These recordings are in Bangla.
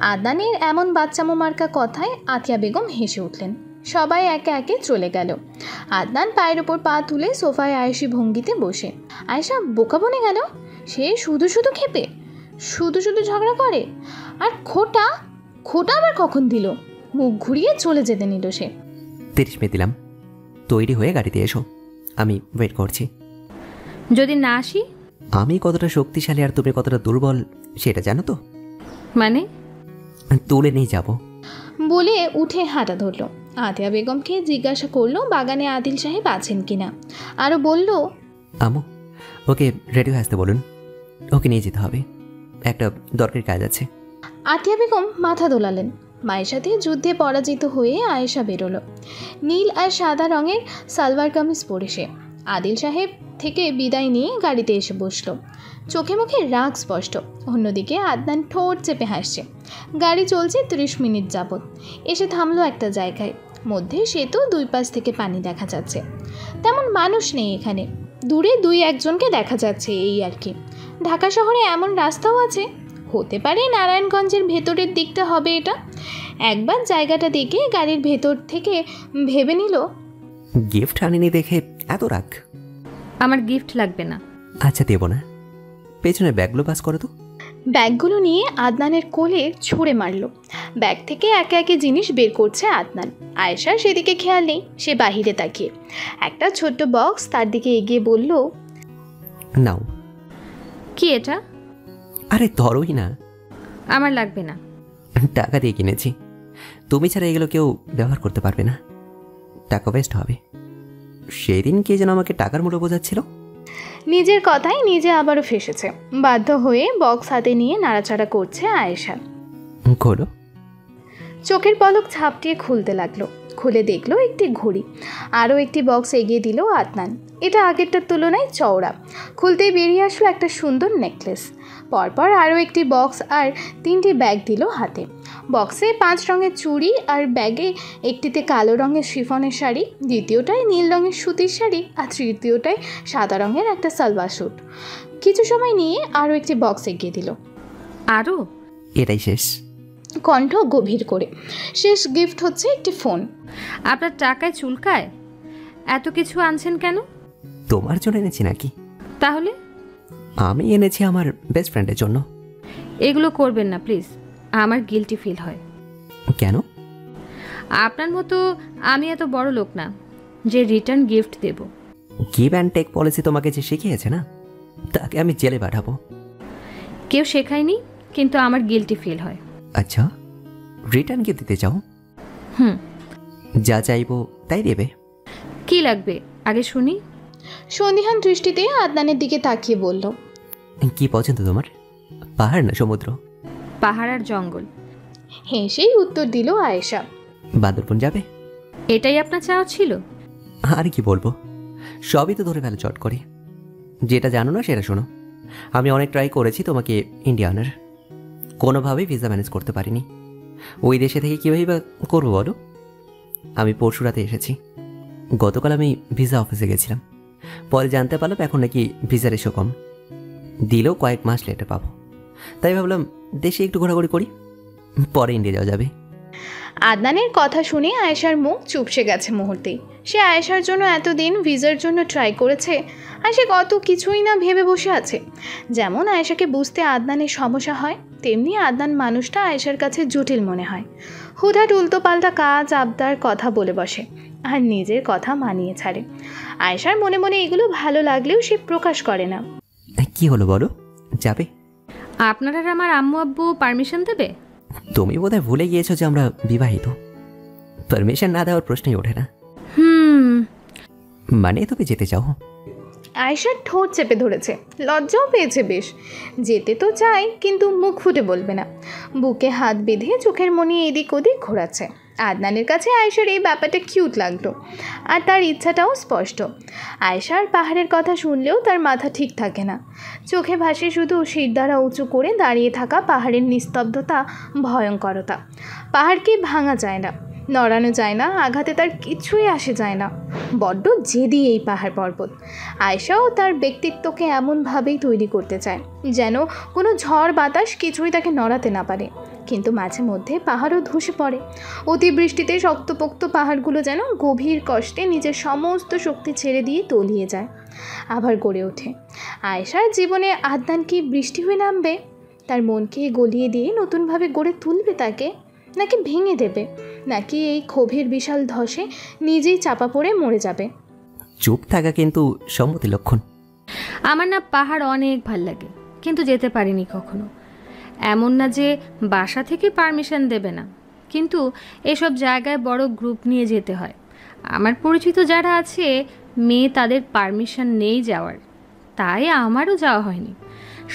আদনানের এমন বাচ্চামো মার্কা কথায় আতিয়া বেগম হেসে উঠলেন। সবাই একে একে চলে গেল। আদনান পায়ের ওপর পা তুলে সোফায় আয়েশি ভঙ্গিতে বসে। আয়েশা বোকা বনে গেল। সে শুধু শুধু খেপে, শুধু শুধু ঝগড়া করে। আর খোটা খোটা আবার কখন দিল? মুখ ঘুরিয়ে চলে যেতে নিল সে। 30 মিনিট দিলাম, তৈরি হয়ে গাড়িতে এসো, আমি ওয়েট করছি। যদি না আসি? আমি কতটা শক্তিশালী আর তুমি কতটা দুর্বল সেটা জানো তো। মানে? তুলে নিয়ে যাব বলে উঠে হাঁটা ধরল। আতিয়া বেগমকে জিজ্ঞাসা করলো বাগানে আদিল সাহেব আছেন কিনা। আরও বলল, আমু ওকে রেডি হয়ে আসতে বলুন, ওকে নিয়ে যেতে হবে, একটা দরকারি কাজ আছে। আতিয়া বেগম মাথা দোলালেন। মায়ের সাথে যুদ্ধে পরাজিত হয়ে আয়েশা বেরোলো। নীল আর সাদা রঙের সালোয়ার কামিজ পরে সে আদিল সাহেব থেকে বিদায় নিয়ে গাড়িতে এসে বসলো। চোখে মুখে রাগ স্পষ্ট। অন্যদিকে আদনান ঠোঁট চেপে হাসছে। গাড়ি চলছে 30 মিনিট যাবৎ। এসে থামলো একটা জায়গায়। মধ্যে সেতু, দুই পাশ থেকে পানি দেখা যাচ্ছে। তেমন মানুষ নেই এখানে। দূরে 2-1জনকে দেখা যাচ্ছে, এই আর কি। ঢাকা শহরে এমন রাস্তাও আছে। হতে পারে নারায়ণগঞ্জের ভেতরের দিকটা হবে এটা। একবার জায়গাটা দেখে গাড়ির ভেতর থেকে ভেবে নিল, গিফট আনিনি দেখে এত রাগ? আমার গিফট লাগবে না। আচ্ছা দেব না, পেছনে ব্যাগগুলো পাস করো তো। ব্যাগগুলো নিয়ে আদনানের কোলে ছুঁড়ে মারল। ব্যাগ থেকে একে একে জিনিস বের করছে আদনান। আয়েশার সেদিকে খেয়াল নেই, সে বাহিরে তাকিয়ে। একটা ছোট্ট বক্স তার দিকে এগিয়ে বলল, নাও। কি এটা? আরে ধরোই না। আমার লাগবে না। টাকা দিয়ে কিনেছি, তুমি ছাড়া এগুলো কেউ ব্যবহার করতে পারবে না, টাকা ওয়েস্ট হবে। সেদিন কে যেন আমাকে টাকার মূল্য বোঝাচ্ছিল। নিজের কথায় নিজে আবারও ফেসেছে। বাধ্য হয়ে বক্স হাতে নিয়ে নাড়াচাড়া করছে আয়েশা। খোলো। চোখের পলক ঝাপটিয়ে খুলতে লাগলো। খুলে দেখলো একটি ঘড়ি। আরও একটি বক্স এগিয়ে দিল আদনান। এটা আগেরটার তুলনায় চওড়া। খুলতেই বেরিয়ে আসলো একটা সুন্দর নেকলেস। পরপর আরও একটি বক্স আর 3টি ব্যাগ দিল হাতে। বক্সে 5 রঙের চুড়ি আর ব্যাগে একটিতে কালো রঙের শিফনের শাড়ি, দ্বিতীয়টায় নীল রঙের সুতির শাড়ি আর তৃতীয়টায় সাদা রঙের একটা সালোয়ার স্যুট। কিছু সময় নিয়ে আরও একটি বক্স এগিয়ে দিল। আরও? এটাই শেষ। কণ্ঠ গভীর করে। শেষ গিফট হচ্ছে একটি ফোন। আপনার টাকায় চুলকায়? এত কিছু আনছেন কেন? তোমার জন্য এনেছি নাকি? তাহলে? আমি এনেছি আমার বেস্ট ফ্রেন্ডের জন্য। এগুলো করবেন না প্লিজ, আমার গিল্টি ফিল হয়। কেন? আপনার মতো আমি এত বড় লোক না যে রিটার্ন গিফট দেব। গিভ অ্যান্ড টেক পলিসি তোমাকে যে শিখিয়েছে না, তাকে আমি জেলে পাঠাবো। কেউ শেখায়নি, কিন্তু আমার গিল্টি ফিল হয়। আচ্ছা, রিটার্ন গিফট দিতে চাও? হুম। যা চাইবো তাই দেবে? কি লাগবে আগে শুনি। সন্দিহান দৃষ্টিতে আদনানের দিকে তাকিয়ে বলল, কি পছন্দ তোমার, পাহাড় না সমুদ্র? পাহাড় আর জঙ্গল। হেসেই উত্তর দিল আয়েশা। বান্দরবন যাবে? এটাই আপনার চাওয়া ছিল? আর কি বলবো, সবই তো ধরে ফেলে চট করে। যেটা জানো না সেটা শোনো। আমি অনেক ট্রাই করেছি তোমাকে ইন্ডিয়া আনার, কোনোভাবেই ভিসা ম্যানেজ করতে পারিনি। ওই দেশে থেকে কীভাবেই বা করবো বলো? আমি পরশু রাতে এসেছি। গতকাল আমি ভিসা অফিসে গেছিলাম, পরে জানতে পারলাম এখন নাকি ভিসার এসো কম, দিলেও কয়েক মাস লেটে পাবো। তাই ভাবলাম দেশে একটু ঘোরাঘুরি করি, পরে ইন্ডিয়া যাওয়া যাবে। আদনানের কথা শুনে আয়েশার মুখ চুপসে গেছে মুহূর্তেই। সে আয়েশার জন্য এতদিন ভিসার জন্য ট্রাই করেছে, আর সে কত কিছুই না ভেবে বসে আছে। যেমন আয়েশাকে বুঝতে আদনানের সমস্যা হয়, তেমনি আদনান মানুষটা আয়েশার কাছে জটিল মনে হয়। হুটহাট উল্টোপাল্টা কাজ আবদার কথা বলে বসে, আর নিজের কথা মানিয়ে ছাড়ে। আয়েশার মনে মনে এগুলো ভালো লাগলেও সে প্রকাশ করে না। কি হলো বলো, যাবে? আপনার আর আমার আম্মু আব্বু পারমিশন দেবে? তুমি বোধহয় ভুলে গিয়েছো যে আমরা বিবাহিত, পারমিশন না দেওয়ার প্রশ্নই ওঠে না। মানে তুমি যেতে চাও? আয়েশার ঠোঁট চেপে ধরেছে, লজ্জাও পেয়েছে বেশ। যেতে তো চাই, কিন্তু মুখ ফুটে বলবে না। বুকে হাত বেঁধে চোখের মনি এদিক ওদিক ঘোরাচ্ছে। আদনানের কাছে আয়েশার এই ব্যাপারটা কিউট লাগতো, আর তার ইচ্ছাটাও স্পষ্ট। আয়েশার পাহাড়ের কথা শুনলেও তার মাথা ঠিক থাকে না। চোখে ভাসে শুধু শিরদাঁড়া উঁচু করে দাঁড়িয়ে থাকা পাহাড়ের নিস্তব্ধতা, ভয়ঙ্করতা। পাহাড়কে ভাঙা যায় না, নড়ানো যায় না, আঘাতে তার কিছুই আসে যায় না। বড্ড জেদি এই পাহাড় পর্বত। আয়েশাও তার ব্যক্তিত্বকে এমনভাবেই তৈরি করতে চায় যেন কোনো ঝড় বাতাস কিছুই তাকে নড়াতে না পারে। কিন্তু মাঝে মধ্যে পাহাড়ও ধসে পড়ে। অতিবৃষ্টিতে শক্তপোক্ত পাহাড়গুলো যেন গভীর কষ্টে নিজের সমস্ত শক্তি ছেড়ে দিয়ে তলিয়ে যায়, আবার গড়ে ওঠে। আয়েশার জীবনে আদনান কি বৃষ্টি হয়ে নামবে? তার মনকে গলিয়ে দিয়ে নতুনভাবে গড়ে তুলবে তাকে, নাকি ভেঙে দেবে, নাকি এই ক্ষোভের বিশাল ধসে নিজেই চাপা পড়ে মরে যাবে? চুপ থাকা কিন্তু সম্মতি লক্ষণ। আমার না পাহাড় অনেক ভাল লাগে, কিন্তু যেতে পারিনি কখনো। এমন না যে বাসা থেকে পারমিশন দেবে না, কিন্তু এসব জায়গায় বড় গ্রুপ নিয়ে যেতে হয়। আমার পরিচিত যারা আছে মেয়ে, তাদের পারমিশন নেই যাওয়ার, তাই আমারও যাওয়া হয়নি।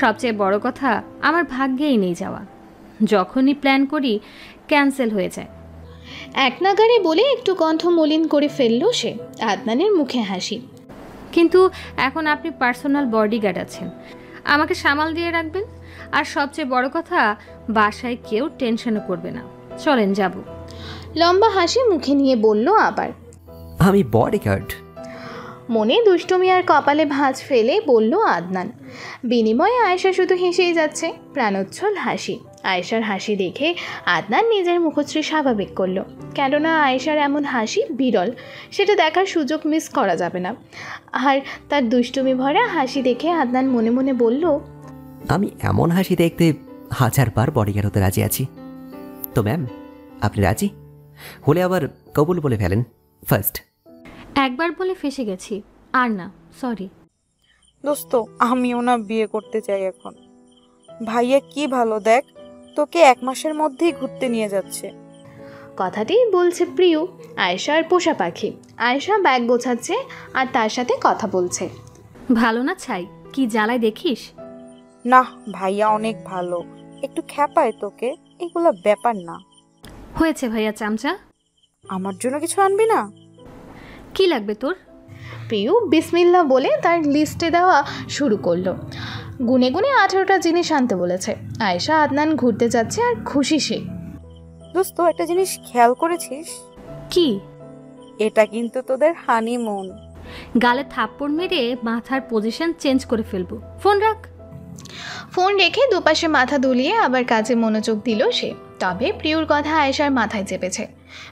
সবচেয়ে বড় কথা, আমার ভাগ্যেই নেই যাওয়া। যখনই প্ল্যান করি ক্যান্সেল হয়ে যায়। এক নাগারে বলে একটু কণ্ঠ মলিন করে ফেলল সে। আদনানের মুখে হাসি। কিন্তু এখন আপনি পার্সোনাল বডিগার্ড আছেন, আমাকে সামাল দিয়ে রাখবেন। আর সবচেয়ে বড় কথা, বাসায় কেউ টেনশনও করবে না। চলেন যাব। লম্বা হাসি মুখে নিয়ে বলল আবার। আমি বডিগার্ড? মনে দুষ্টুমি আর কপালে ভাঁজ ফেলে বলল আদনান। বিনিময়ে আয়েশা শুধু হেসেই যাচ্ছে, প্রাণোচ্ছল হাসি। আয়েশার হাসি দেখে আদনান নিজের মুখশ্রী স্বাভাবিক করল, কেননা আয়েশার এমন হাসি বিরল, সেটা দেখার সুযোগ মিস করা যাবে না। আর তার দুষ্টুমি ভরা হাসি দেখে আদনান মনে মনে বলল, আমি এমন হাসি দেখতে 1000বার বডিগার্ড হতে রাজি আছি। তো ম্যাম, আপনি রাজি হলে আবার কবুল বলে ফেলেন ফার্স্ট। একবার বলে ফেসে গেছি, আর না, সরি। দোস্ত, আমিও না বিয়ে করতে চাই এখন। ভাইয়া কি ভালো, দেখ তোকে 1 মাসের মধ্যেই ঘুরতে নিয়ে যাচ্ছে। কথাটি বলছে প্রিয়, আয়েশার পোষা পাখি। আয়েশা ব্যাগ গোছাচ্ছে আর তার সাথে কথা বলছে। ভালো না ছাই, কি জ্বালায় দেখিস। না, ভাইয়া অনেক ভালো, একটু খ্যাপায় তোকে, এগুলো ব্যাপার না। হয়েছে ভাইয়া চামচা, আমার জন্য কিছু আনবি না? কি লাগবে তোর? প্রিয় বিসমিল্লা বলে তার লিস্টে দেওয়া শুরু করলো। গুনে গুনে 18টা জিনিস আনতে বলেছে। আয়েশা আদনান ঘুরতে যাচ্ছে আর খুশি সে। দোস্ত, একটা জিনিস খেয়াল করেছিস? কি? এটা কিন্তু তোদের হানিমুন। গালে থাপ্পড় মেরে মাথার পজিশন চেঞ্জ করে ফেলবো। ফোন রাখ। ফোন রেখে দুপাশে মাথা দুলিয়ে আবার কাজে মনোযোগ দিল সে। তবে প্রিয়র কথা আয়েশার মাথায় চেপেছে।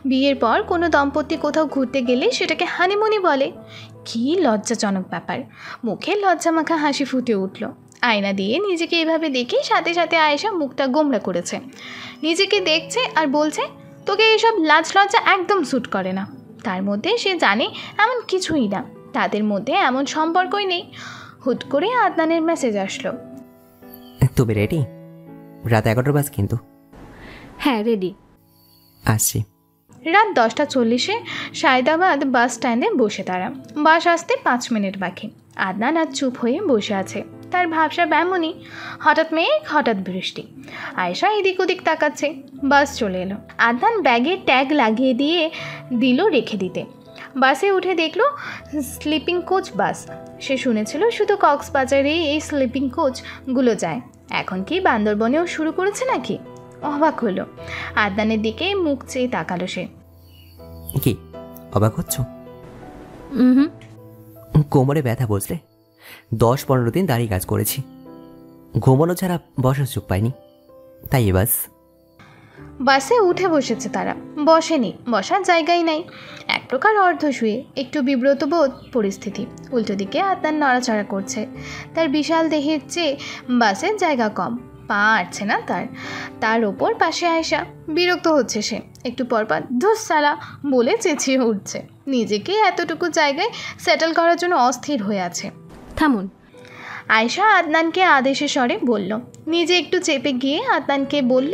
বিয়ের পর কোনো দম্পতি কোথাও ঘুরতে গেলে সেটাকে হানিমুনি বলে। কী লজ্জাজনক ব্যাপার। মুখে লজ্জামাখা হাসি ফুটে উঠল। আয়না দিয়ে নিজেকে এভাবে দেখে সাথে সাথে আয়েশা মুখটা গোমড়া করেছে। নিজেকে দেখছে আর বলছে, তোকে এসব লাজ লজ্জা একদম স্যুট করে না। তার মধ্যে সে জানে এমন কিছুই না, তাদের মধ্যে এমন সম্পর্কই নেই। হুট করে আদনানের মেসেজ আসলো। তুমি রেডি? রাত 11টা বাজ কিন্তু। হ্যাঁ, রেডি। আসছি। রাত 10:40 সায়দাবাদ বাস স্ট্যান্ডে বসে তারা। বাস আসতে 5 মিনিট বাকি। আদনান আজ চুপ হয়ে বসে আছে। তার ভাবসা এমনই, হঠাৎ মেঘ হঠাৎ বৃষ্টি। আয়েশা এদিক ওদিক তাকাচ্ছে। বাস চলে এলো। আদনান ব্যাগে ট্যাগ লাগিয়ে দিয়ে দিল রেখে দিতে। বাসে উঠে দেখলো স্লিপিং কোচ বাস। সে শুনেছিল শুধু কক্সবাজারে এই স্লিপিং কোচগুলো যায়, এখন কি বান্দরবনেও শুরু করেছে নাকি? অবাক হলো। আদনানের দিকে মুখ চেয়ে তাকালো সে। কি অবাক হচ্ছ? হুম। কোমরে ব্যথা বুঝলে? 10-15 দিন দাঁড়িয়ে কাজ করেছি, ঘুমানো ছাড়া বসার সুখ পাইনি, তাই এ বাস। বাসে উঠে বসেছে তারা। বসেনি, বসার জায়গাই নাই। এক প্রকার অর্ধ শুয়ে, একটু বিব্রত বোধ পরিস্থিতি। উল্টো দিকে আদনান নড়াচড়া করছে। তার বিশাল দেহের চেয়ে বাসের জায়গা কম, পা আটছে না তার ওপর পাশে আয়েশা। বিরক্ত হচ্ছে সে। একটু পরপর ধুস সালা বলে চেঁচিয়ে উঠছে। নিজেকে এতটুকু জায়গায় সেটেল করার জন্য অস্থির হয়ে আছে। থামুন। আয়েশা আদনানকে আদেশে স্বরে বলল। নিজে একটু চেপে গিয়ে আদনানকে বলল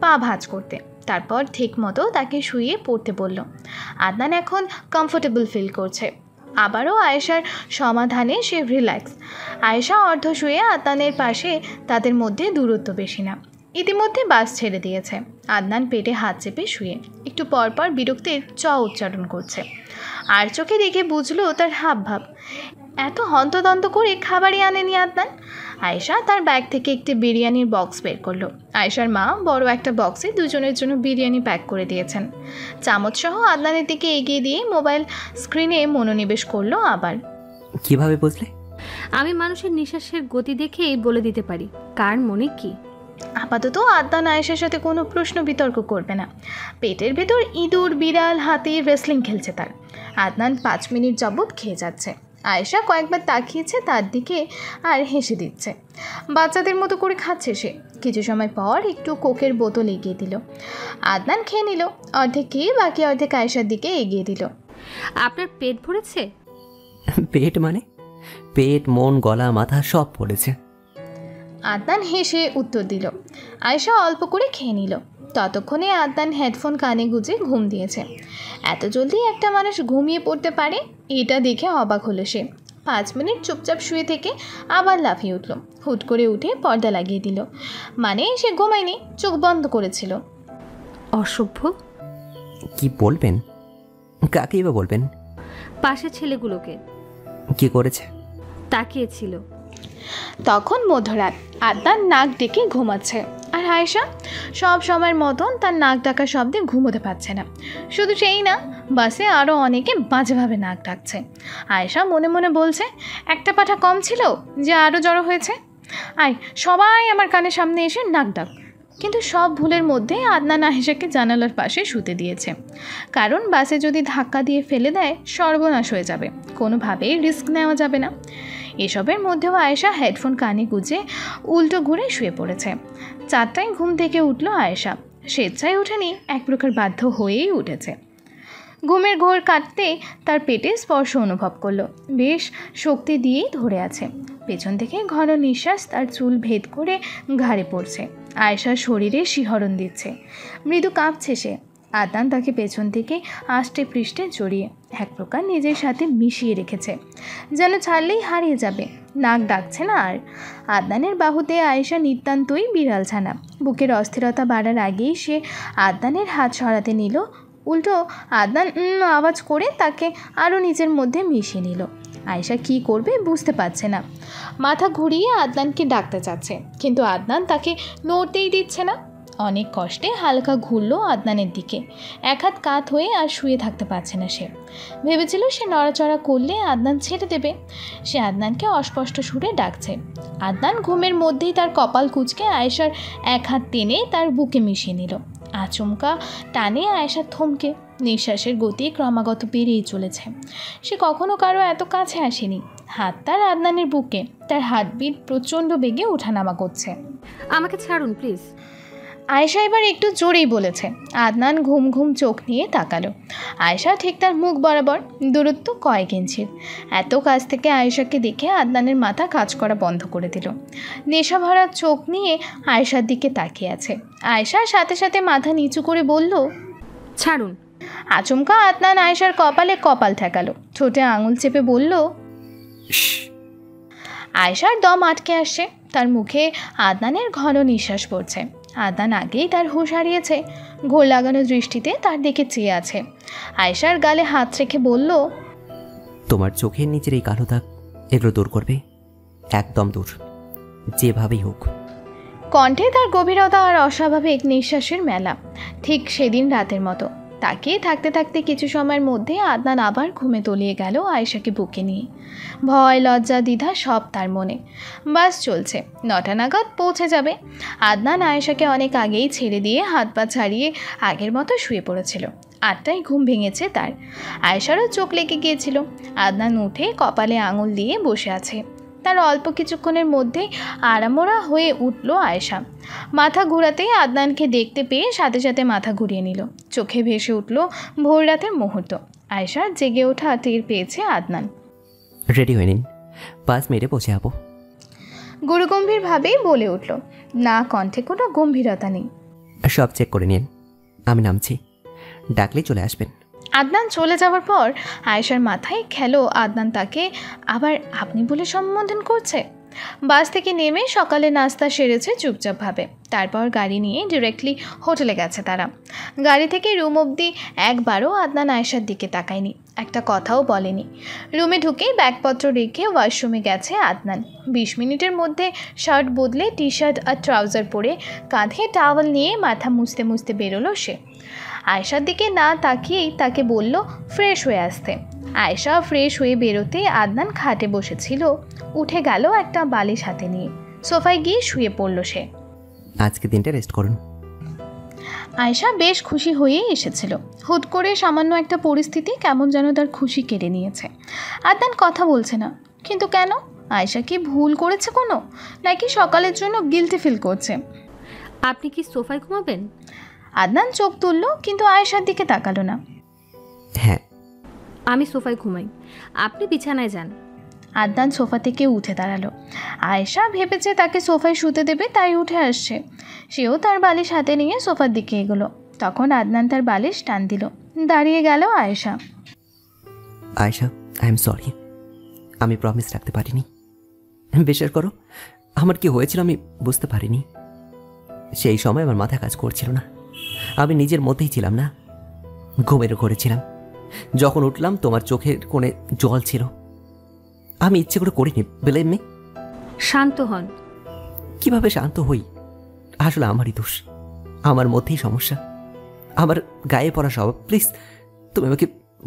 পা ভাঁজ করতে। তারপর ঠিক মতো তাকে শুয়ে পড়তে বলল। আদনান এখন কমফোর্টেবল ফিল করছে। আবারও আয়েশার সমাধানে সে রিল্যাক্স। আয়েশা অর্ধ শুয়ে আদনানের পাশে, তাদের মধ্যে দূরত্ব বেশি না। ইতিমধ্যে বাস ছেড়ে দিয়েছে। আদনান পেটে হাত চেপে শুয়ে একটু পরপর বিরক্তির চ উচ্চারণ করছে। আর চোখে দেখে বুঝলো তার হাবভাব। এত হন্তদন্ত করে খাবারই আনেনি আদনান। আয়েশা তার ব্যাগ থেকে একটি বিরিয়ানির বক্স বের করলো। আয়েশার মা বড় একটা বক্সে দুজনের জন্য বিরিয়ানি প্যাক করে দিয়েছেন। চামচসহ আদনানের দিকে এগিয়ে দিয়ে মোবাইল স্ক্রিনে মনোনিবেশ করলো আবার। কিভাবে বুঝলে? আমি মানুষের নিঃশ্বাসের গতি দেখেই বলে দিতে পারি কার মনে কি। আপাতত আদনান আয়েশার সাথে কোনো প্রশ্ন বিতর্ক করবে না। পেটের ভেতর ইঁদুর, বিড়াল, হাতি রেসলিং খেলছে তার। আদনান 5 মিনিট যাবৎ খেয়ে যাচ্ছে। আয়েশা কয়েকবার তাকিয়েছে তার দিকে আর হেসে দিচ্ছে। বাচ্চাদের মতো করে খাচ্ছে সে। কিছু সময় পর একটু কোকের বোতল এগিয়ে দিল। আদনান খেয়ে নিল, অর্ধেক খেয়ে বাকি অর্ধেক আয়েশার দিকে এগিয়ে দিল। আপনার পেট ভরেছে? পেট মানে? পেট, মন, গলা, মাথা সব পড়েছে। আদনান হেসে উত্তর দিল। আয়েশা অল্প করে খেয়ে নিল। ততক্ষণে আদনান হেডফোন কানে গুঁজে ঘুম দিয়েছে। এত জলদি একটা মানুষ ঘুমিয়ে পড়তে পারে এটা দেখে অবাক হলো সে। 5 মিনিট চুপচাপ শুয়ে থেকে আবার লাফিয়ে উঠল। হুট করে উঠে পর্দা লাগিয়ে দিল। মানে সে ঘুমায়নি, চোখ বন্ধ করেছিল। অসভ্য। কি বলবেন? কাকেই বা বলবেন? পাশের ছেলেগুলোকে। কি করেছে? তাকিয়েছিল। তখন মধ্যরাত, আদনান নাক ডেকে ঘুমাচ্ছে আর আয়েশা সব সময়ের মতন তার নাক ডাকা শব্দে ঘুমোতে পারছে না। শুধু সেই না, বাসে আরও অনেকে বাজেভাবে নাক ডাকছে। আয়েশা মনে মনে বলছে, একটা পাঠা কম ছিল যে আরও জড়ো হয়েছে। আয় সবাই আমার কানের সামনে এসে নাক ডাক। কিন্তু সব ভুলের মধ্যে আদনান আয়েশাকে জানালার পাশে শুতে দিয়েছে। কারণ বাসে যদি ধাক্কা দিয়ে ফেলে দেয় সর্বনাশ হয়ে যাবে, কোনোভাবেই রিস্ক নেওয়া যাবে না। এসবের মধ্যেও আয়েশা হেডফোন কানে গুঁজে উল্টো ঘুরে শুয়ে পড়েছে। 4টায় ঘুম থেকে উঠল আয়েশা। স্বেচ্ছায় ওঠেনি, এক প্রকার বাধ্য হয়েই উঠেছে। ঘুমের ঘোর কাটতে তার পেটে স্পর্শ অনুভব করলো। বেশ শক্তি দিয়েই ধরে আছে। পেছন থেকে ঘন নিঃশ্বাস তার চুল ভেদ করে ঘাড়ে পড়ছে। আয়েশার শরীরে শিহরণ দিচ্ছে, মৃদু কাঁপছে সে। আদনান তাকে পেছন থেকে আষ্টে পৃষ্ঠে জড়িয়ে এক প্রকার নিজের সাথে মিশিয়ে রেখেছে, যেন ছাড়লেই হারিয়ে যাবে। নাক ডাকছে না আর। আদনানের বাহুতে আয়েশা নিতান্তই বিড়াল ছানা। বুকের অস্থিরতা বাড়ার আগেই সে আদনানের হাত সরাতে নিল। উল্টো আদনান আওয়াজ করে তাকে আরও নিজের মধ্যে মিশিয়ে নিল। আয়েশা কি করবে বুঝতে পারছে না। মাথা ঘুরিয়ে আদনানকে ডাকতে চাচ্ছে, কিন্তু আদনান তাকে নড়তেই দিচ্ছে না। অনেক কষ্টে হালকা ঘুরল আদনানের দিকে। এক হাত কাত হয়ে আর শুয়ে থাকতে পারছে না সে। ভেবেছিল সে নড়াচড়া করলে আদনান ছেড়ে দেবে। সে আদনানকে অস্পষ্ট সুরে ডাকছে। আদনান ঘুমের মধ্যেই তার কপাল কুঁচকে আয়েশার এক হাত টেনে তার বুকে মিশিয়ে নিল। আচমকা টানে আয়েশা থমকে। নিঃশ্বাসের গতি ক্রমাগত বেড়েই চলেছে। সে কখনো কারো এত কাছে আসেনি। হাত তার আদনানের বুকে, তার হার্টবিট প্রচণ্ড বেগে ওঠানামা করছে। আমাকে ছাড়ুন প্লিজ। আয়েশা এবার একটু জোরেই বলেছে। আদনান ঘুম ঘুম চোখ নিয়ে তাকালো। আয়েশা ঠিক তার মুখ বরাবর, দূরত্ব কয়েক ইঞ্চির। এত কাছ থেকে আয়েশাকে দেখে আদনানের মাথা কাজ করা বন্ধ করে দিল। নেশা ভরা চোখ নিয়ে আয়েশার দিকে তাকিয়ে আছে। আয়েশার সাথে সাথে মাথা নিচু করে বলল, ছাড়ুন। আচমকা আদনান আয়েশার কপালে কপাল ঠেকালো, ঠোঁটে আঙুল চেপে বলল। আয়েশার দম আটকে আসছে। তার মুখে আদনানের ঘন নিঃশ্বাস পড়ছে। আদনান আগেই তার হুঁশ হারিয়েছে। ঘোর লাগানো দৃষ্টিতে তার দিকে চেয়ে আছে। আয়েশার গালে হাত রেখে বলল, তোমার চোখের নিচের এই কালো দাগ এগুলো দূর করবে, একদম দূর, যেভাবেই হোক। কণ্ঠে তার গভীরতা আর অস্বাভাবিক নিঃশ্বাসের মেলা, ঠিক সেদিন রাতের মতো। তাকিয়ে থাকতে থাকতে কিছু সময়ের মধ্যে আদনান আবার ঘুমে তলিয়ে গেল আয়েশাকে বুকে নিয়ে। ভয়, লজ্জা, দ্বিধা সব তার মনে। বাস চলছে, 9টা নাগাদ পৌঁছে যাবে। আদনান আয়েশাকে অনেক আগেই ছেড়ে দিয়ে হাত পা ছাড়িয়ে আগের মতো শুয়ে পড়েছিল। 8টায় ঘুম ভেঙেছে তার। আয়েশারও চোখ লেগে গিয়েছিল। আদনান উঠে কপালে আঙুল দিয়ে বসে আছে। তার অল্প কিছুক্ষণের মধ্যেই আড়ামোড়া হয়ে উঠল আয়েশা। মাথা ঘোরাতেই আদনানকে দেখতে পেয়ে সাথে সাথে মাথা ঘুরিয়ে নিল। চোখে ভেসে উঠল ভোর রাতের মুহূর্ত। আয়েশার জেগে ওঠা টের পেয়েছে আদনান। রেডি হয়ে নিন, 5 মিনিটে পৌঁছে যাবো। গুরুগম্ভীরভাবেই বলে উঠল, না কণ্ঠে কোনো গম্ভীরতা নেই। সব চেক করে নিন, আমি নামছি, ডাকলেই চলে আসবেন। আদনান চলে যাওয়ার পর আয়েশার মাথায় খেলো আদনান তাকে আবার আপনি বলে সম্বোধন করছে। বাস থেকে নেমে সকালে নাস্তা সেরেছে চুপচাপভাবে। তারপর গাড়ি নিয়ে ডিরেক্টলি হোটেলে গেছে তারা। গাড়ি থেকে রুম অবধি একবারও আদনান আয়েশার দিকে তাকায়নি, একটা কথাও বলেনি। রুমে ঢুকেই ব্যাগপত্র রেখে ওয়াশরুমে গেছে আদনান। 20 মিনিটের মধ্যে শার্ট বদলে টি শার্ট আর ট্রাউজার পরে কাঁধে টাওয়াল নিয়ে মাথা মুছতে মুছতে বেরোলো সে। আয়েশার দিকে না তাকিয়েই তাকে বলল ফ্রেশ হয়ে আসতে। আয়েশা ফ্রেশ হয়ে বেরোতে আদনান খাটে বসেছিল। উঠে গেল একটা বালিশ হাতে নিয়ে। সোফায় গিয়ে শুয়ে পড়ল সে। আজকে দিনটা রেস্ট করুন। আয়েশা বেশ খুশি হয়েই এসেছিল। হুট করে সামান্য একটা পরিস্থিতি কেমন যেন তার খুশি কেড়ে নিয়েছে। আদনান কথা বলছে না, কিন্তু কেন? আয়েশা কি ভুল করেছে কোনো, নাকি সকালের জন্য গিল্টি ফিল করছে? আপনি কি সোফায় ঘুমাবেন? আদনান চোখ তুলল, কিন্তু আয়েশার দিকে তাকালো না। হ্যাঁ। আমি সোফায় ঘুমাই, আপনি বিছানায় যান। আদনান সোফা থেকে উঠে দাঁড়ালো। আয়েশা ভেবেছে তাকে সোফায় শুতে দেবে, তাই উঠে আসছে। সেও তার বালিশ হাতে নিয়ে সোফার দিকে এগোলো। তখন আদনান তার বালিশ টান দিল। দাঁড়িয়ে গেল Ayesha. Ayesha, I am sorry, আমি প্রমিস রাখতে পারিনি। বিশ্বাস করো, আমার কি হয়েছিল আমি বুঝতে পারিনি। সেই সময় আমার মাথা কাজ করছিল না, আমি নিজের মধ্যেই ছিলাম না, ঘুমের ঘরে ছিলাম। যখন উঠলাম তোমার চোখের কোণে জল ছিল। আমি ইচ্ছে করে করিনি, বিলিভ মি। শান্ত হন। কিভাবে শান্ত হই? আসলে আমারই দোষ, আমার মধ্যেই সমস্যা, আমার গায়ে পড়া স্বভাব। প্লিজ তুমি আমাকে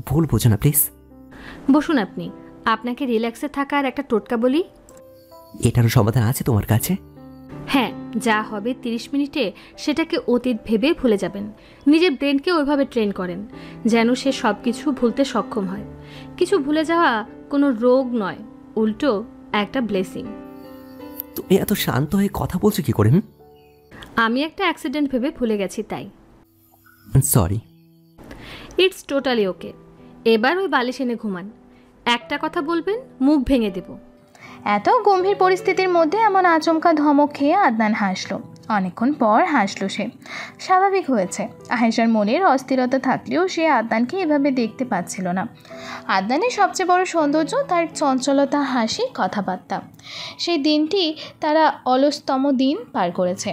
ভুল বোঝো না, প্লিজ। বসুন আপনি, আপনাকে রিল্যাক্সে থাকার একটা টোটকা বলি। এটারও সমাধান আছে তোমার কাছে? হ্যাঁ, যা হবে 30 মিনিটে সেটাকে অতীত ভেবে ভুলে যাবেন। নিজের ব্রেনকে ওইভাবে ট্রেন করেন যেন সে সব কিছু ভুলতে সক্ষম হয়। কিছু ভুলে যাওয়া কোনো রোগ নয়, উল্টো একটা ব্লেসিং। তুমি এত শান্ত হয়ে কথা বলছো কি করে? আমি একটা অ্যাক্সিডেন্ট ভেবে ভুলে গেছি, তাই। সরি। ইটস টোটালি ওকে। এবার ওই বালিশ এনে ঘুমান। একটা কথা বলবেন, মুখ ভেঙে দেব। এত গম্ভীর পরিস্থিতির মধ্যে এমন আচমকা ধমক খেয়ে আদনান হাসলো। অনেকক্ষণ পর হাসলো সে। স্বাভাবিক হয়েছে। আয়েশার মনের অস্থিরতা থাকলেও সে আদনানকে এভাবে দেখতে পাচ্ছিল না। আদনানের সবচেয়ে বড় সৌন্দর্য তার চঞ্চলতা, হাসি, কথাবার্তা। সেই দিনটি তারা অলসতম দিন পার করেছে।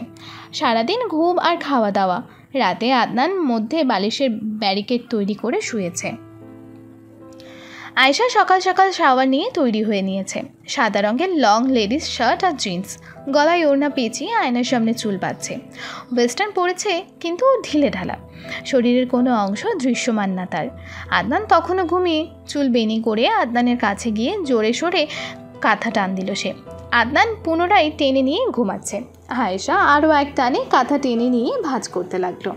সারাদিন ঘুম আর খাওয়া দাওয়া। রাতে আদনান মধ্যে বালিশের ব্যারিকেড তৈরি করে শুয়েছে। আয়েশা সকাল সকাল শাওয়ার নিয়ে তৈরি হয়ে নিয়েছে। সাদা রঙের লং লেডিস শার্ট আর জিন্স, গলায় ওড়না পেঁচিয়ে আয়নার সামনে চুল বাঁধছে। ওয়েস্টার্ন পরেছে, কিন্তু ঢিলে ঢালা, শরীরের কোনো অংশ দৃশ্যমান না তার। আদনান তখনও ঘুমিয়ে। চুল বেনি করে আদনানের কাছে গিয়ে জোরে সোরে কাঁথা টান দিল সে। আদনান পুনরায় টেনে নিয়ে ঘুমাচ্ছে। আয়েশা আরও এক টানে কাঁথা টেনে নিয়ে ভাঁজ করতে লাগলো।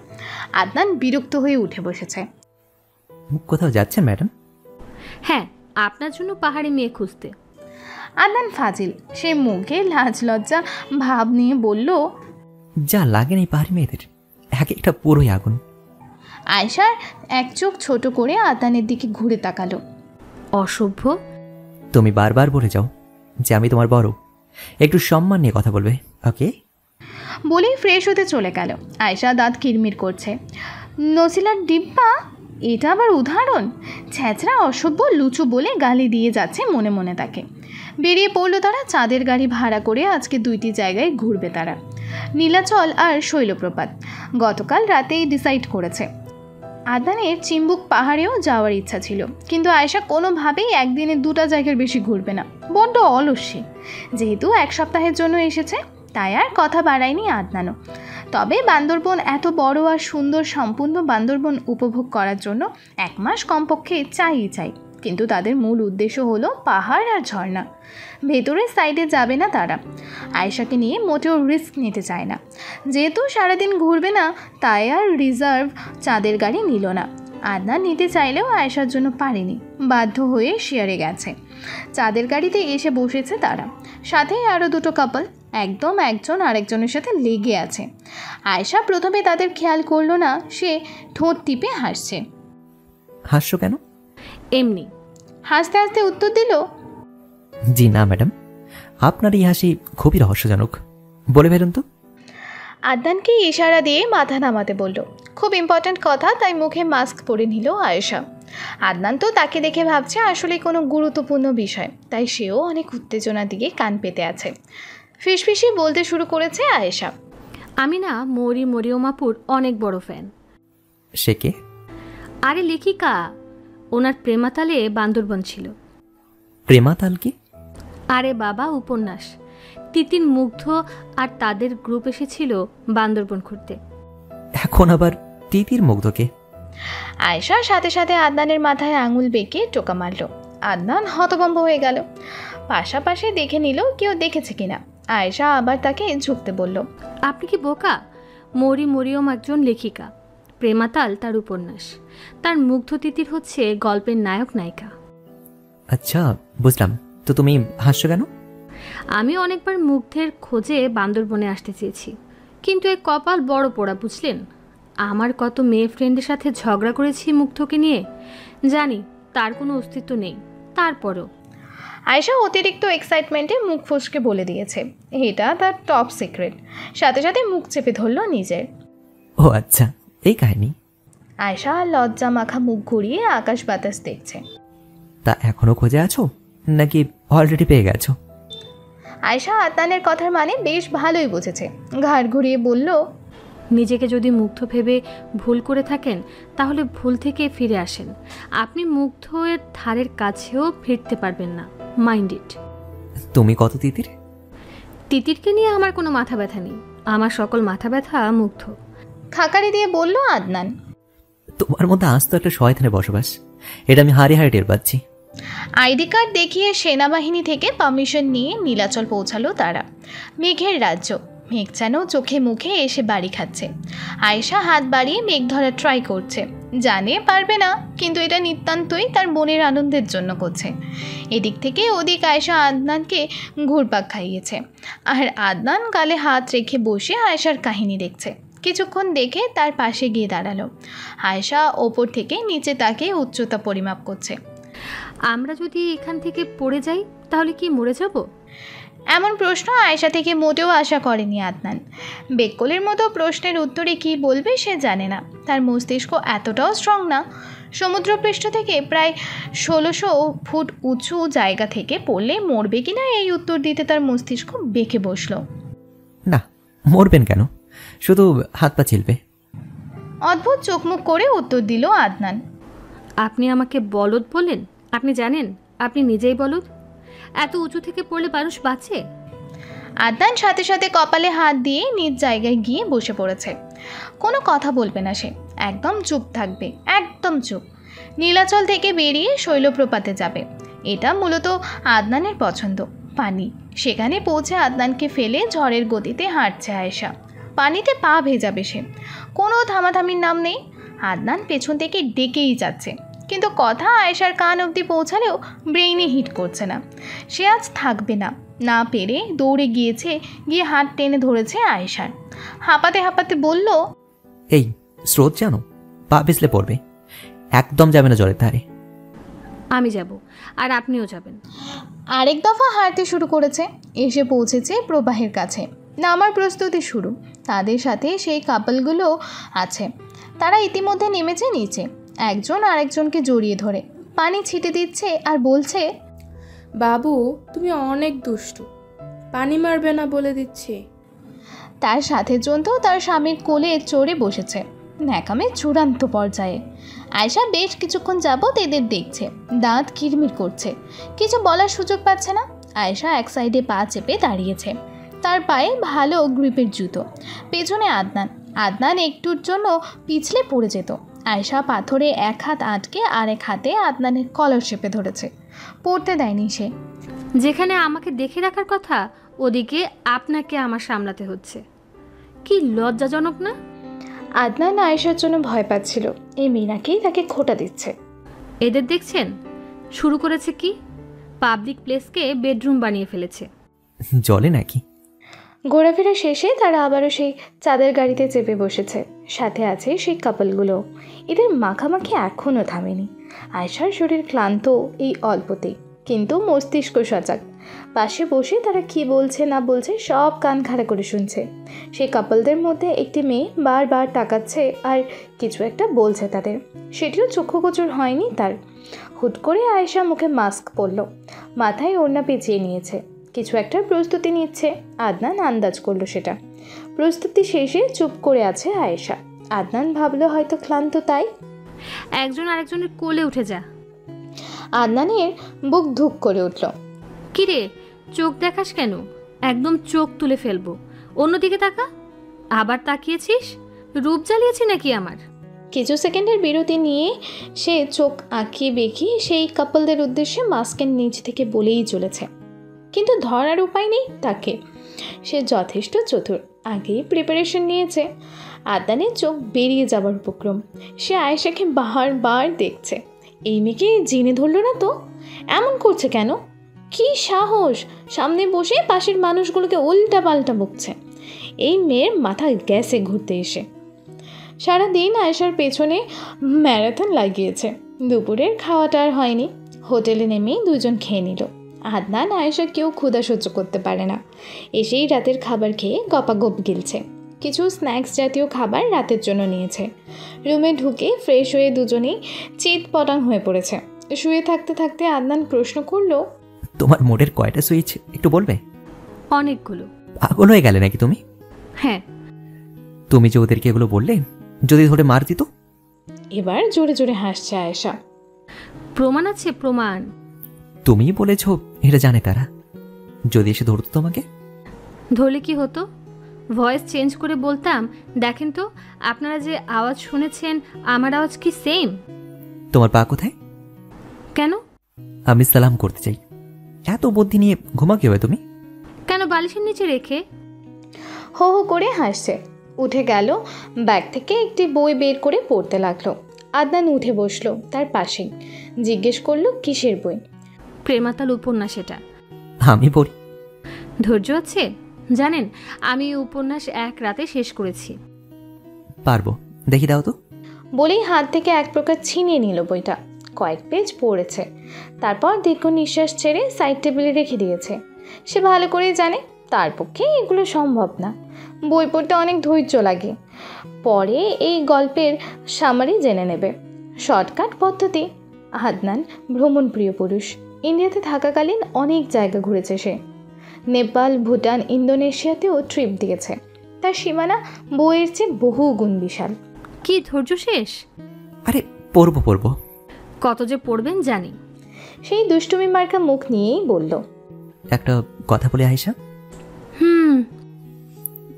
আদনান বিরক্ত হয়ে উঠে বসেছে। কোথাও যাচ্ছেন ম্যাডাম? হ্যাঁ, আপনার জন্য পাহাড়ি মেয়ে খুঁজতে। আদনান ফাজিল। সে মুখে লাজ লজ্জা ভাব নিয়ে বলল, যা লাগে না এই পাহাড়ি মেয়েদের, এক একটা পুরোই আগুন। আয়েশার এক চোখ ছোট করে আদনানের দিকে ঘুরে তাকালো। অসভ্য। তুমি বারবার বলে যাও যে আমি তোমার বড়, একটু সম্মান নিয়ে কথা বলবে, ওকে? বলেই ফ্রেশ হতে চলে গেল। আয়েশা দাঁত কিরমির করছে। নসিলার ডিব্বা, এটা আবার উদাহরণ? ছ্যাঁচড়া, অসভ্য, লুচু বলে গালি দিয়ে যাচ্ছে মনে মনে তাকে। বেরিয়ে পড়লো তারা। চাঁদের গাড়ি ভাড়া করে আজকে 2টি জায়গায় ঘুরবে তারা, নীলাচল আর শৈলপ্রপাত। গতকাল রাতেই ডিসাইড করেছে। আদনানের চিম্বুক পাহাড়েও যাওয়ার ইচ্ছা ছিল, কিন্তু আয়েশা কোনোভাবেই একদিনে 2টা জায়গার বেশি ঘুরবে না, বড্ড অলস্যি। যেহেতু 1 সপ্তাহের জন্য এসেছে, তাই আর কথা বাড়ায়নি আদনানও। তবে বান্দরবন এত বড় আর সুন্দর, সম্পূর্ণ বান্দরবন উপভোগ করার জন্য 1 মাস কমপক্ষে চাই। কিন্তু তাদের মূল উদ্দেশ্য হলো পাহাড় আর ঝর্ণা। ভেতরের সাইডে যাবে না তারা। আয়েশাকে নিয়ে মোটেও রিস্ক নিতে চায় না। যেহেতু সারাদিন ঘুরবে না, তাই আর রিজার্ভ চাঁদের গাড়ি নিল না। আদনান নিতে চাইলেও আয়েশার জন্য পারেনি, বাধ্য হয়ে শেয়ারে গেছে। চাঁদের গাড়িতে এসে বসেছে তারা, সাথে আরও 2টো কাপল, একদম একজন আরেকজনের সাথে লেগে আছে। আয়েশা প্রথমে তাদের খেয়াল করলো না, সে ঠোঁট টিপে হাসছে। হাসছো কেন? এমনি। হাসতে হাসতে উত্তর দিল, জি না ম্যাডাম, আপনার এই হাসি খুবই রহস্যজনক, বলে ফেলুন তো। আদনানকে ইশারা দিয়ে মাথা নামাতে বলল। খুব ইম্পর্ট্যান্ট কথা, তাই মুখে মাস্ক পরে নিল আয়েশা। আদনান তো তাকে দেখে ভাবছে আসলে কোনো গুরুত্বপূর্ণ বিষয়, তাই সেও অনেক উত্তেজনা দিয়ে কান পেতে আছে। ফিসফিসি বলতে শুরু করেছে আয়েশা। আমি না মরিয়মাপুর অনেক বড় ফ্যান। সে কে? আরে লেখিকা, ওনার প্রেমাতালে বান্দরবন ছিল। প্রেমাতাল কি? আরে বাবা, উপন্যাস। তিতিন, মুগ্ধ আর তাদের গ্রুপ এসেছিল বান্দরবন ঘুরতে। এখন আবার তিতির মুগ্ধকে? আয়েশা সাথে সাথে আদনানের মাথায় আঙুল বেঁকে টোকা মারল। আদনান হতভম্ব হয়ে গেল। পাশাপাশি দেখে নিল কেউ দেখেছে কিনা। আয়েশা আবার তাকে ঝুঁকতে বলল, আপনি কি বোকা? মরিয়ম একজন লেখিকা, প্রেমাতাল তার উপন্যাস, তার মুগ্ধ তিতির হচ্ছে গল্পের নায়ক নায়িকা। আচ্ছা, বুঝলাম। তো তুমি হাসছো কেন? আমি অনেকবার মুগ্ধের খোঁজে বান্দরবনে আসতে চেয়েছি, কিন্তু এই কপাল বড় পোড়া, বুঝলেন। আমার কত মেয়ে ফ্রেন্ডের সাথে ঝগড়া করেছি মুগ্ধকে নিয়ে, জানি তার কোনো অস্তিত্ব নেই, তারপরও। আয়েশা অতিরিক্ত এক্সাইটমেন্টে মুখ ফসকে বলে দিয়েছে এটা তার টপ সিক্রেট। সাথে সাথে মুখ চেপে ধরল নিজের। ও আচ্ছা, এই কাহিনী। আয়েশা লজ্জা মাখা মুখ ঘুরিয়ে আকাশ বাতাস দেখছে। তা এখনো খোঁজে আছো নাকি অলরেডি পেয়ে গেছো? আয়েশা আদনানের কথার মানে বেশ ভালোই বুঝেছে। ঘাড় ঘুরিয়ে বলল, নিজেকে যদি মুগ্ধ ভেবে ভুল করে থাকেন তাহলে ভুল থেকে ফিরে আসেন। আপনি মুগ্ধের ধারের কাছেও ফিরতে পারবেন না, মাইন্ড ইট। তুমি কত তিতির? তিতিরকে নিয়ে আমার কোনো মাথা ব্যথা নেই, আমার সকল মাথা ব্যথা মুগ্ধ। খাকারি দিয়ে বলল আদনান। তোমার মধ্যে আজ তো একটা শয়তানের বসবাস, এটা আমি হাড়ে হাড়ে টের পাচ্ছি। আইডি কার্ড দেখিয়ে সেনাবাহিনী থেকে পারমিশন নিয়ে নীলাচল পৌঁছালো তারা। মেঘের রাজ্য, মেঘ যেন চোখে মুখে এসে বাড়ি খাচ্ছে। আয়েশা হাত বাড়িয়ে মেঘ ধরার ট্রাই করছে, জানে পারবে না, কিন্তু এটা নিতান্তই তার মনের আনন্দের জন্য করছে। এদিক থেকে ওদিক আয়েশা আদনানকে ঘুরপাক খাইয়েছে, আর আদনান গালে হাত রেখে বসে আয়েশার কাহিনী দেখছে। কিছুক্ষণ দেখে তার পাশে গিয়ে দাঁড়ালো। আয়েশা ওপর থেকে নিচে তাকে উচ্চতা পরিমাপ করছে। আমরা যদি এখান থেকে পড়ে যাই তাহলে কি মরে যাব? এমন প্রশ্ন আয়েশা থেকে মোটেও আশা করেনি আদনান। বেককলের মতো প্রশ্নের উত্তরে কি বলবে সে জানে না, তার মস্তিষ্ক এতটাও স্ট্রং না। সমুদ্রপৃষ্ঠ থেকে প্রায় 1600 ফুট উঁচু জায়গা থেকে পড়লে মরবে কিনা এই উত্তর দিতে তার মস্তিষ্ক বেঁকে বসলো। না, মরবেন কেন, শুধু হাত পা চিলবে। অদ্ভুত চোখ মুখ করে উত্তর দিল আদনান। আপনি আমাকে বলদ বলেন? আপনি জানেন আপনি নিজেই বলদ? এত উঁচু থেকে পড়লে মানুষ বাঁচে? আদনান সাথে সাথে কপালে হাত দিয়ে নিজ জায়গায় গিয়ে বসে পড়েছে। কোনো কথা বলবে না সে, একদম চুপ থাকবে, একদম চুপ। নীলাচল থেকে বেরিয়ে শৈলপ্রপাতে যাবে, এটা মূলত আদনানের পছন্দ। পানি, সেখানে পৌঁছে আদনানকে ফেলে ঝড়ের গতিতে হাঁটছে আয়েশা। পানিতে পা ভেজাবে সে, কোনো থামাথামির নাম নেই। আদনান পেছন থেকে ডেকেই যাচ্ছে, কিন্তু কথা আয়েশার কান অবধি পৌঁছালেও ব্রেইনে হিট করছে না। সে আজ থাকবে না, না পেরে দৌড়ে গিয়ে হাত টেনে ধরেছে আয়েশার। হাঁপাতে হাঁপাতে বলল, এই স্রোত জানো, পা পিছলে পড়বে, একদম যাবে না জলের ধারে। আমি যাব, আর আপনিও যাবেন। আরেক দফা হাঁটতে শুরু করেছে, এসে পৌঁছেছে প্রবাহের কাছে। নামার প্রস্তুতি শুরু। তাদের সাথে সেই কাপলগুলো আছে, তারা ইতিমধ্যে নেমেছে নিচে, একজন আরেকজনকে জড়িয়ে ধরে পানি ছিটে দিচ্ছে আর বলছে, বাবু তুমি অনেক দুষ্টু, পানি মারবে না বলে দিচ্ছি। তার সাথে জন তো তার স্বামীর কোলে চড়ে বসেছে, ন্যাকামে চূড়ান্ত পর্যায়ে। আয়েশা বেশ কিছুক্ষণ যাবৎ এদের দেখছে, দাঁত কিরমির করছে, কিছু বলার সুযোগ পাচ্ছে না। আয়েশা এক সাইডে পা চেপে দাঁড়িয়েছে, তার পায়ে ভালো গ্রিপের জুতো। পেছনে আদনান একটুর জন্য পিছলে পড়ে যেত। আয়েশা পাথরে এক হাত আটকে আরেক হাতে আদনানের কলার চেপে ধরেছে, পড়তে দেয়নি সে। যেখানে আমাকে দেখে রাখার কথা ওদিকে আপনাকে আমার সামলাতে হচ্ছে, কি লজ্জাজনক না? আদনান আয়েশার জন্য ভয় পাচ্ছিল, এই মিনাকেই তাকে খোঁটা দিচ্ছে। এদের দেখছেন শুরু করেছে কি, পাবলিক প্লেসকে বেডরুম বানিয়ে ফেলেছে। জলে নাকি? ঘোরাফেরা শেষে তারা আবারও সেই চাঁদের গাড়িতে চেপে বসেছে, সাথে আছে সেই কাপলগুলো। এদের মাখামাখি এখনও থামেনি। আয়েশার শরীর ক্লান্ত এই অল্পতেই, কিন্তু মস্তিষ্ক সজাগ। পাশে বসে তারা কি বলছে না বলছে সব কান খাড়া করে শুনছে। সেই কাপলদের মধ্যে একটি মেয়ে বারবার তাকাচ্ছে আর কিছু একটা বলছে তাদের, সেটিও চক্ষুগোচর হয়নি তার। হুট করে আয়েশা মুখে মাস্ক পরল, মাথায় ওড়না পেঁচিয়ে নিয়েছে, কিছু একটা প্রস্তুতি নিচ্ছে। আদনান আন্দাজ করলো সেটা। প্রস্তুতি শেষে চুপ করে আছে আয়েশা। আদনান ভাবলো হয়তো ক্লান্ত তাই। একজন আরেকজনের কোলে উঠে যা। আদনানের বুক ধুক করে উঠল। কিরে চোখ দেখাস কেন? একদম চোখ তুলে ফেলবো। অন্যদিকে তাকা। আবার তাকিয়েছিস? রূপ জ্বালিয়েছি নাকি আমার? কিছু সেকেন্ডের বিরতি নিয়ে সে চোখ আঁকিয়ে বেঁকিয়ে সেই কাপলদের উদ্দেশ্যে মাস্কের নিচ থেকে বলেই চলেছে, কিন্তু ধরার উপায় নেই তাকে। সে যথেষ্ট চতুর, আগেই প্রিপারেশন নিয়েছে। আদনানের চোখ বেরিয়ে যাবার উপক্রম। সে আয়েশাকে বারবার দেখছে। এই মেয়েকে জেনে ধরল না তো? এমন করছে কেন? কি সাহস! সামনে বসে পাশের মানুষগুলোকে উল্টা পাল্টা বকছে। এই মেয়ের মাথা গ্যাসে ঘুরতে এসে সারাদিন আয়েশার পেছনে ম্যারাথন লাগিয়েছে। দুপুরের খাওয়াটা আর হয়নি। হোটেলে নেমেই দুজন খেয়ে নিল। আদনান আয়েশা কেউ ক্ষুধা সহ্য করতে পারে না। এসেই রাতের খাবার খেয়ে গপাগপ গিলছে। কিছু স্ন্যাক্স জাতীয় খাবার রাতের জন্য নিয়েছে। রুমে ঢুকে ফ্রেশ হয়ে দুজনেই চিত পটাং হয়ে পড়েছে। শুয়ে থাকতে থাকতে আদনান প্রশ্ন করলো, তোমার মোডের কয়টা সুইচ একটু বলবে? অনেকগুলো। পাগল হয়ে গেলে নাকি তুমি? হ্যাঁ। তুমি যে ওদেরকে এগুলো বললে, যদি ধরে মার দিত? এবার জোরে জোরে হাসছে আয়েশা। প্রমাণ আছে, প্রমাণ। তুমি বলেছ এটা জানে তারা। যদি এসে ধরতো তোমাকে? ধরলে কি হতো? ভয়েস চেঞ্জ করে বলতাম, দেখেন তো আপনারা যে আওয়াজ শুনেছেন আমার আওয়াজ কি সেম? তোমার পা কোথায়? কেন? আমি সালাম করতে চাই। এত বুদ্ধি নিয়ে ঘুমা কি হবে তুমি? কেন, বালিশের নিচে রেখে। হো হো করে হাসছে। উঠে গেল, ব্যাগ থেকে একটি বই বের করে পড়তে লাগলো। আদনান উঠে বসলো তার পাশেই। জিজ্ঞেস করলো, কিসের বই? প্রেমাতাল উপন্যাস এটা। আমি পড়ি। ধৈর্য আছে? জানেন, আমি এই উপন্যাস এক রাতে শেষ করেছি। পারবো, দেখি দাও তো। বলেই হাত থেকে এক প্রকার ছিনিয়ে নিল বইটা। কয়েক পেজ পড়েছে। তারপর দীর্ঘ নিঃশ্বাস ছেড়ে সাইড টেবিলে রেখে দিয়েছে। সে ভালো করেই জানে তার পক্ষে এগুলো সম্ভব না। বই পড়তে অনেক ধৈর্য লাগে। পরে এই গল্পের সামারি জেনে নেবে। শর্টকাট পদ্ধতি। আদনান ভ্রমণপ্রিয় পুরুষ। ইন্ডিয়াতে থাকাকালীন অনেক জায়গা ঘুরেছে সে। নেপাল, ভুটান, ইন্দোনেশিয়াতেও ট্রিপ দিয়েছে। তার সীমানা বইয়ের চেয়ে বহু গুণ বিশাল। কি ধৈর্য শেষ? আরে পড়বো পড়বো। কত যে পড়বেন জানি। সেই দুষ্টুমি মার্কা মুখ নিয়েই বলল, একটা কথা বলে আয়েশা,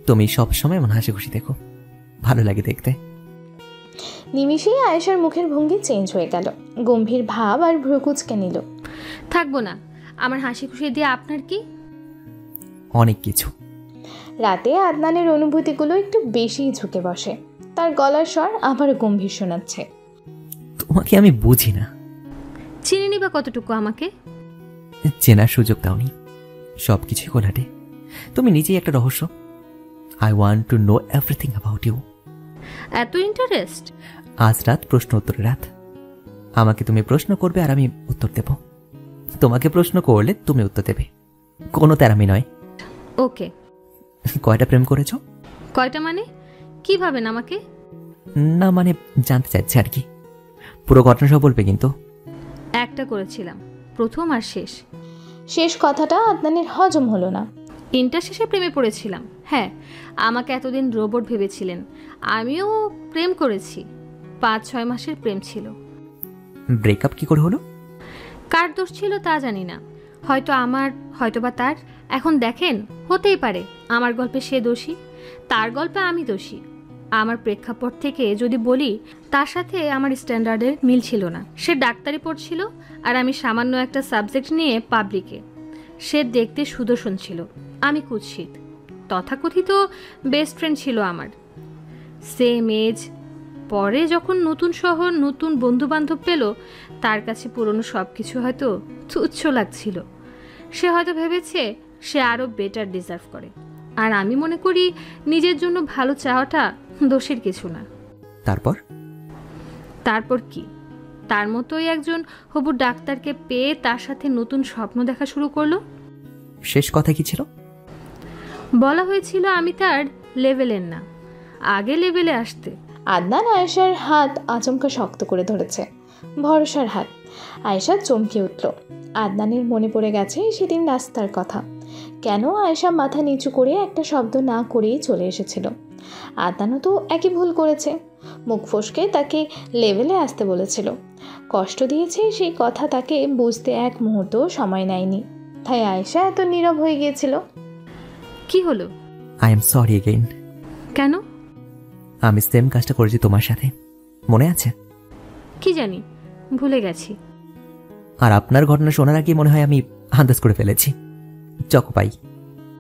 তুমি সব সময় মনে হাসি খুশি দেখো, ভালো লাগে দেখতে। নিমিষেই আয়েশার মুখের ভঙ্গি চেঞ্জ হয়ে গেল। গম্ভীর ভাব আর ভ্রুকুচকে নিল। থাকবো না, আমার হাসি খুশি দিয়ে আপনার কি? অনেক কিছু। রাতে আদনানের অনুভূতিগুলো একটু বেশিই ঝুঁকে বসে। তার গলার স্বর আবার গম্ভীর শোনাচ্ছে। তোমাকে আমি বুঝি না। চিনি বা কতটুকু আমাকে? চেনার সুযোগ দাওনি। সব কিছুই কোলাটে। তুমি নিজেই একটা রহস্য। I want to know everything about you. এত ইন্টারেস্ট? আজ রাত প্রশ্ন উত্তরের রাত। আমাকে তুমি প্রশ্ন করবে আর আমি উত্তর দেব। তোমাকে প্রশ্ন করলে তুমি উত্তর দেবে। কোনো তেরামি নয়। ওকে। কয়টা প্রেম করেছো? কয়টা মানে কি ভাবেন আমাকে? না মানে জানতে চাইছে আর কি। পুরো ঘটনা সব বলবে কিন্তু। একটা করেছিলাম, প্রথম আর শেষ। শেষ কথাটা আদনানের হজম হলো না। ইন্টার শেষে প্রেমে পড়েছিলাম। হ্যাঁ, আমাকে এতদিন রোবট ভেবেছিলেন। আমিও প্রেম করেছি। 5-6 মাসের প্রেম ছিল। ব্রেকআপ কি করে হলো? কার দোষ ছিল তা জানি না। হয়তো আমার, হয়তো বা তার। এখন দেখেন, হতেই পারে আমার গল্পে সে দোষী, তার গল্পে আমি দোষী। আমার প্রেক্ষাপট থেকে যদি বলি, তার সাথে আমার স্ট্যান্ডার্ডের মিল ছিল না। সে ডাক্তারি পড়ছিল আর আমি সামান্য একটা সাবজেক্ট নিয়ে পাবলিকে। সে দেখতে সুদর্শন ছিল, আমি কুৎসিত। তথাকথিত বেস্ট ফ্রেন্ড ছিল আমার, সেম এজ। পরে যখন নতুন শহর, নতুন বন্ধুবান্ধব পেল, তার কাছে পুরনো সব কিছু হয়তো তুচ্ছ লাগছিল। সে হয়তো ভেবেছে সে আরও বেটার ডিজার্ভ করে। আর আমি মনে করি নিজের জন্য ভালো চাওয়াটা দোষের কিছু না। তারপর কি? তার মতোই একজন হবু ডাক্তারকে পেয়ে তার সাথে নতুন স্বপ্ন দেখা শুরু করলো। শেষ কথা কি ছিল? বলা হয়েছিল আমি তার লেভেলের না, আগে লেভেলে আসতে। আদনান আয়েশার হাত আচমকা শক্ত করে ধরেছে। ভরসার হাত। আয়েশা চমকে উঠল। আদনানের মনে পড়ে গেছে সেদিন রাস্তার কথা। কেন আয়েশা মাথা নিচু করে একটা শব্দ না করেই চলে এসেছিল। আদনানও তো একই ভুল করেছে। মুখ ফসকে তাকে লেভেলে আসতে বলেছিল। কষ্ট দিয়েছে সেই কথা তাকে বুঝতে এক মুহূর্ত সময় নেয়নি। তাই আয়েশা এত নীরব হয়ে গিয়েছিল। কি হলো? I am sorry again. কেন? আমি সেম কাজটা করেছি তোমার সাথে, মনে আছে? কি জানি, ভুলে গেছি। আর আপনার ঘটনা শোনার আগে মনে হয় আমি আন্দাজ করে ফেলেছি। চকো পাই।